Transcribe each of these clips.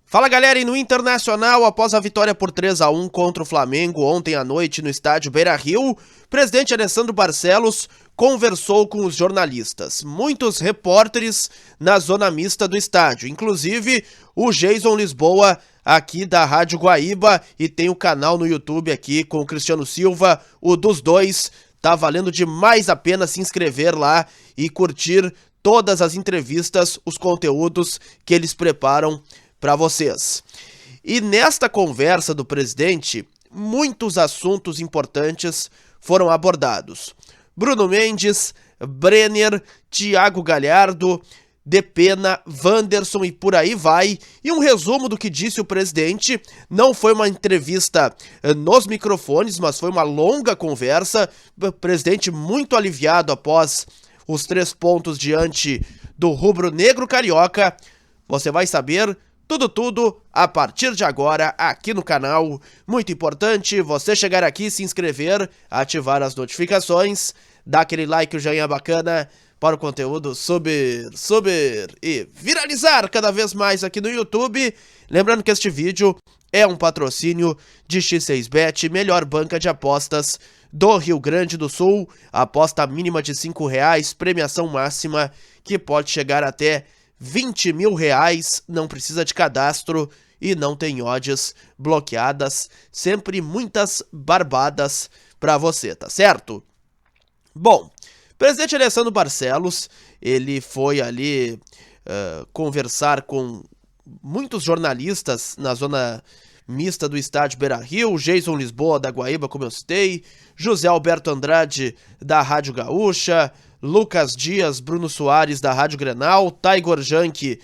Fala galera, e no Internacional, após a vitória por 3-1 contra o Flamengo ontem à noite no estádio Beira-Rio, o presidente Alessandro Barcelos conversou com os jornalistas. Muitos repórteres na zona mista do estádio, inclusive o Jason Lisboa aqui da Rádio Guaíba, e tem o canal no YouTube aqui com o Cristiano Silva, o dos dois. Tá valendo demais a pena se inscrever lá e curtir todas as entrevistas, os conteúdos que eles preparam para vocês. E nesta conversa do presidente, muitos assuntos importantes foram abordados. Bruno Mendes, Brenner, Thiago Galhardo, Depena, Wanderson e por aí vai. E um resumo do que disse o presidente. Não foi uma entrevista nos microfones, mas foi uma longa conversa. O presidente muito aliviado após os 3 pontos diante do rubro-negro carioca. Você vai saber tudo a partir de agora aqui no canal. Muito importante você chegar aqui, se inscrever, ativar as notificações, dar aquele like, o joinha bacana para o conteúdo subir e viralizar cada vez mais aqui no YouTube. Lembrando que este vídeo é um patrocínio de X6Bet, melhor banca de apostas do Rio Grande do Sul. Aposta mínima de R$5, premiação máxima que pode chegar até R$20 mil, não precisa de cadastro e não tem odds bloqueadas, sempre muitas barbadas pra você, tá certo? Bom, presidente Alessandro Barcelos, ele foi ali conversar com muitos jornalistas na zona mista do estádio Beira-Rio, Jason Lisboa da Guaíba, como eu citei, José Alberto Andrade da Rádio Gaúcha, Lucas Dias, Bruno Soares da Rádio Grenal, Taigor Jank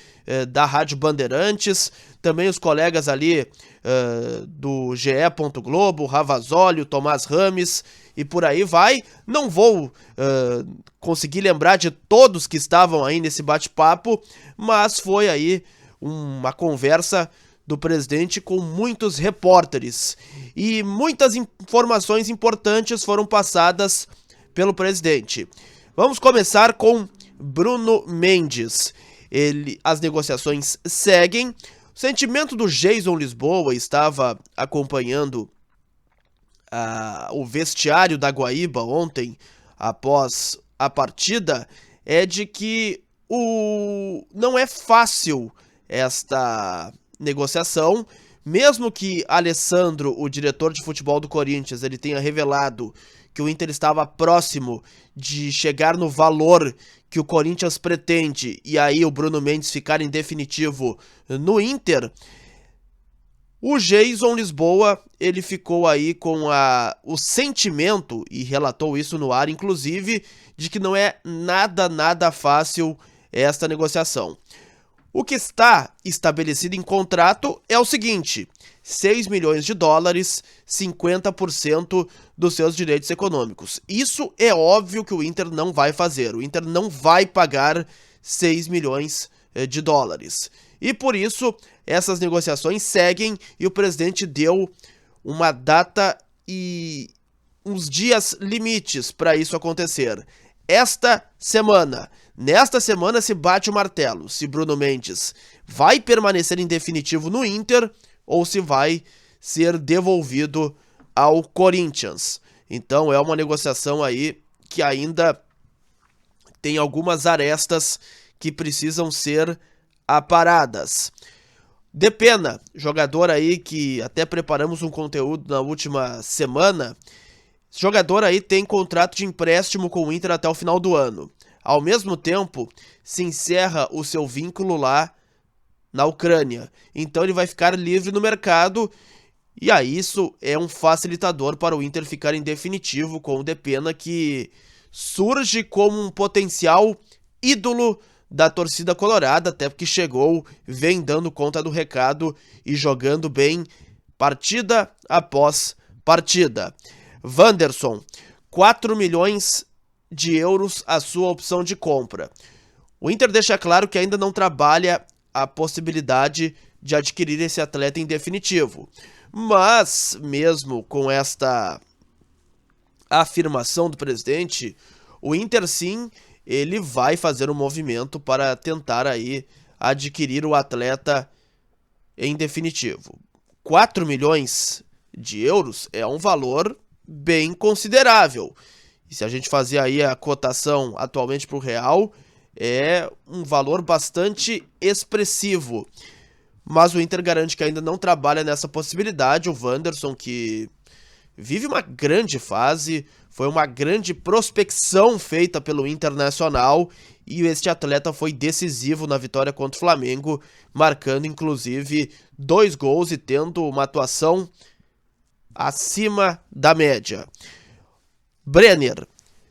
da Rádio Bandeirantes, também os colegas ali do GE. Globo, Ravazoli, Tomás Rames e por aí vai. Não vou conseguir lembrar de todos que estavam aí nesse bate-papo, mas foi aí uma conversa do presidente com muitos repórteres e muitas informações importantes foram passadas pelo presidente. Vamos começar com Bruno Mendes. As negociações seguem. O sentimento do Jason Lisboa, estava acompanhando o vestiário da Guaíba ontem, após a partida, é de que não é fácil esta negociação, mesmo que Alessandro, o diretor de futebol do Corinthians, ele tenha revelado que o Inter estava próximo de chegar no valor que o Corinthians pretende e aí o Bruno Mendes ficar em definitivo no Inter, o Jason Lisboa, ele ficou aí com o sentimento, e relatou isso no ar inclusive, de que não é nada fácil esta negociação. O que está estabelecido em contrato é o seguinte: $6 milhões, 50% dos seus direitos econômicos. Isso é óbvio que o Inter não vai fazer. O Inter não vai pagar $6 milhões. E por isso, essas negociações seguem e o presidente deu uma data e uns dias limites para isso acontecer. Nesta semana se bate o martelo se Bruno Mendes vai permanecer em definitivo no Inter ou se vai ser devolvido ao Corinthians. Então é uma negociação aí que ainda tem algumas arestas que precisam ser aparadas. Depena, jogador aí que até preparamos um conteúdo na última semana. Esse jogador aí tem contrato de empréstimo com o Inter até o final do ano. Ao mesmo tempo, se encerra o seu vínculo lá na Ucrânia. Então ele vai ficar livre no mercado e aí isso é um facilitador para o Inter ficar em definitivo com o Depena, que surge como um potencial ídolo da torcida colorada, até porque vem dando conta do recado e jogando bem partida após partida. Wanderson, €4 milhões a sua opção de compra. O Inter deixa claro que ainda não trabalha a possibilidade de adquirir esse atleta em definitivo. Mas, mesmo com esta afirmação do presidente, o Inter sim, ele vai fazer um movimento para tentar aí adquirir o atleta em definitivo. 4 milhões de euros é um valor bem considerável. E se a gente fazer aí a cotação atualmente para o real, é um valor bastante expressivo. Mas o Inter garante que ainda não trabalha nessa possibilidade. O Wanderson, que vive uma grande fase, foi uma grande prospecção feita pelo Internacional e este atleta foi decisivo na vitória contra o Flamengo, marcando inclusive 2 gols e tendo uma atuação acima da média. Brenner,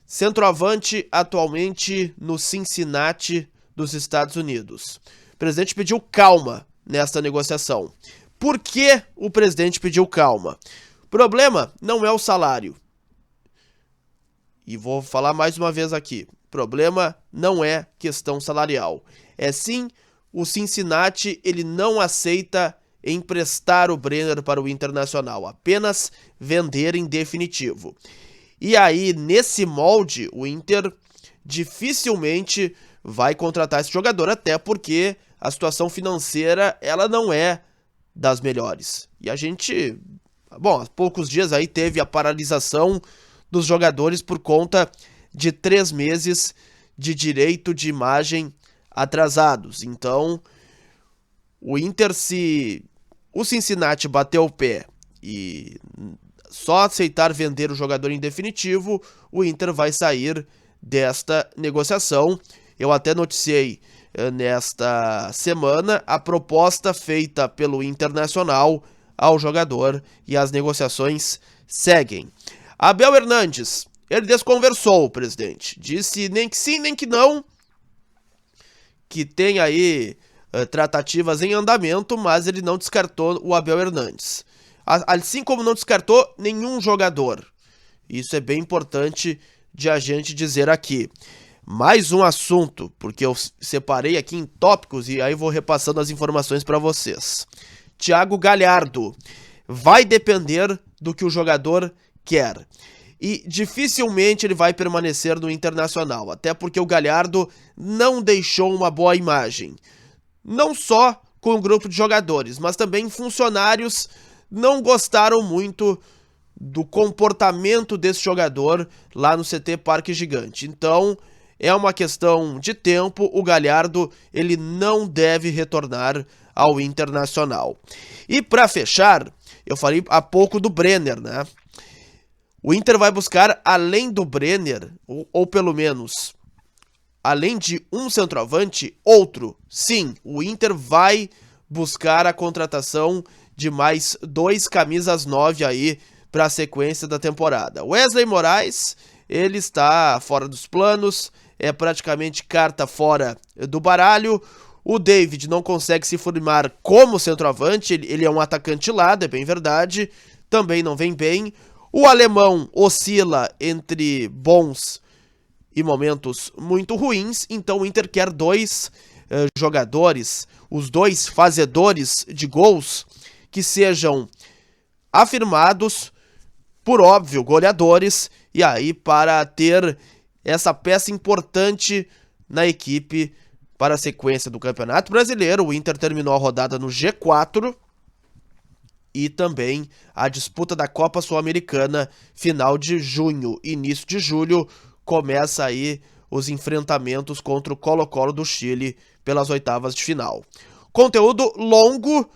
centroavante atualmente no Cincinnati dos Estados Unidos. O presidente pediu calma nesta negociação. Por que o presidente pediu calma? O problema não é o salário. E vou falar mais uma vez aqui. O problema não é questão salarial. É sim, o Cincinnati ele não aceita emprestar o Brenner para o Internacional, apenas vender em definitivo. E aí, nesse molde, o Inter dificilmente vai contratar esse jogador, até porque a situação financeira ela não é das melhores. E a gente, há poucos dias aí teve a paralisação dos jogadores por conta de 3 meses de direito de imagem atrasados. Então, o Inter, se o Cincinnati bater o pé e só aceitar vender o jogador em definitivo, o Inter vai sair desta negociação. Eu até noticiei nesta semana a proposta feita pelo Internacional ao jogador e as negociações seguem. Abel Hernandes, ele desconversou o presidente, disse nem que sim, nem que não, que tem aí tratativas em andamento, mas ele não descartou o Abel Hernandes. Assim como não descartou nenhum jogador. Isso é bem importante de a gente dizer aqui. Mais um assunto, porque eu separei aqui em tópicos e aí vou repassando as informações para vocês. Thiago Galhardo vai depender do que o jogador quer. E dificilmente ele vai permanecer no Internacional, até porque o Galhardo não deixou uma boa imagem. Não só com o grupo de jogadores, mas também funcionários não gostaram muito do comportamento desse jogador lá no CT Parque Gigante. Então, é uma questão de tempo, o Galhardo ele não deve retornar ao Internacional. E para fechar, eu falei há pouco do Brenner, né? O Inter vai buscar, além do Brenner, ou pelo menos, além de um centroavante, outro. Sim, o Inter vai buscar a contratação de mais 2 camisas 9 aí para a sequência da temporada. Wesley Moraes, ele está fora dos planos, é praticamente carta fora do baralho. O David não consegue se firmar como centroavante, ele é um atacante lado, é bem verdade, também não vem bem. O alemão oscila entre bons e momentos muito ruins, então o Inter quer 2 jogadores, os 2 fazedores de gols, que sejam afirmados, por óbvio, goleadores, e aí para ter essa peça importante na equipe para a sequência do Campeonato Brasileiro. O Inter terminou a rodada no G4 e também a disputa da Copa Sul-Americana, final de junho, início de julho, começa aí os enfrentamentos contra o Colo-Colo do Chile pelas oitavas de final. Conteúdo longo,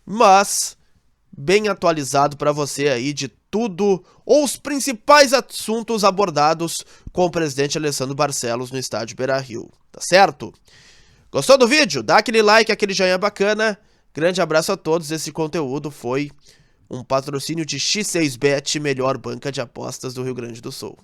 mas bem atualizado para você aí de tudo, ou os principais assuntos abordados com o presidente Alessandro Barcelos no estádio Beira-Rio, tá certo? Gostou do vídeo? Dá aquele like, aquele joinha bacana. Grande abraço a todos, esse conteúdo foi um patrocínio de X6Bet, melhor banca de apostas do Rio Grande do Sul.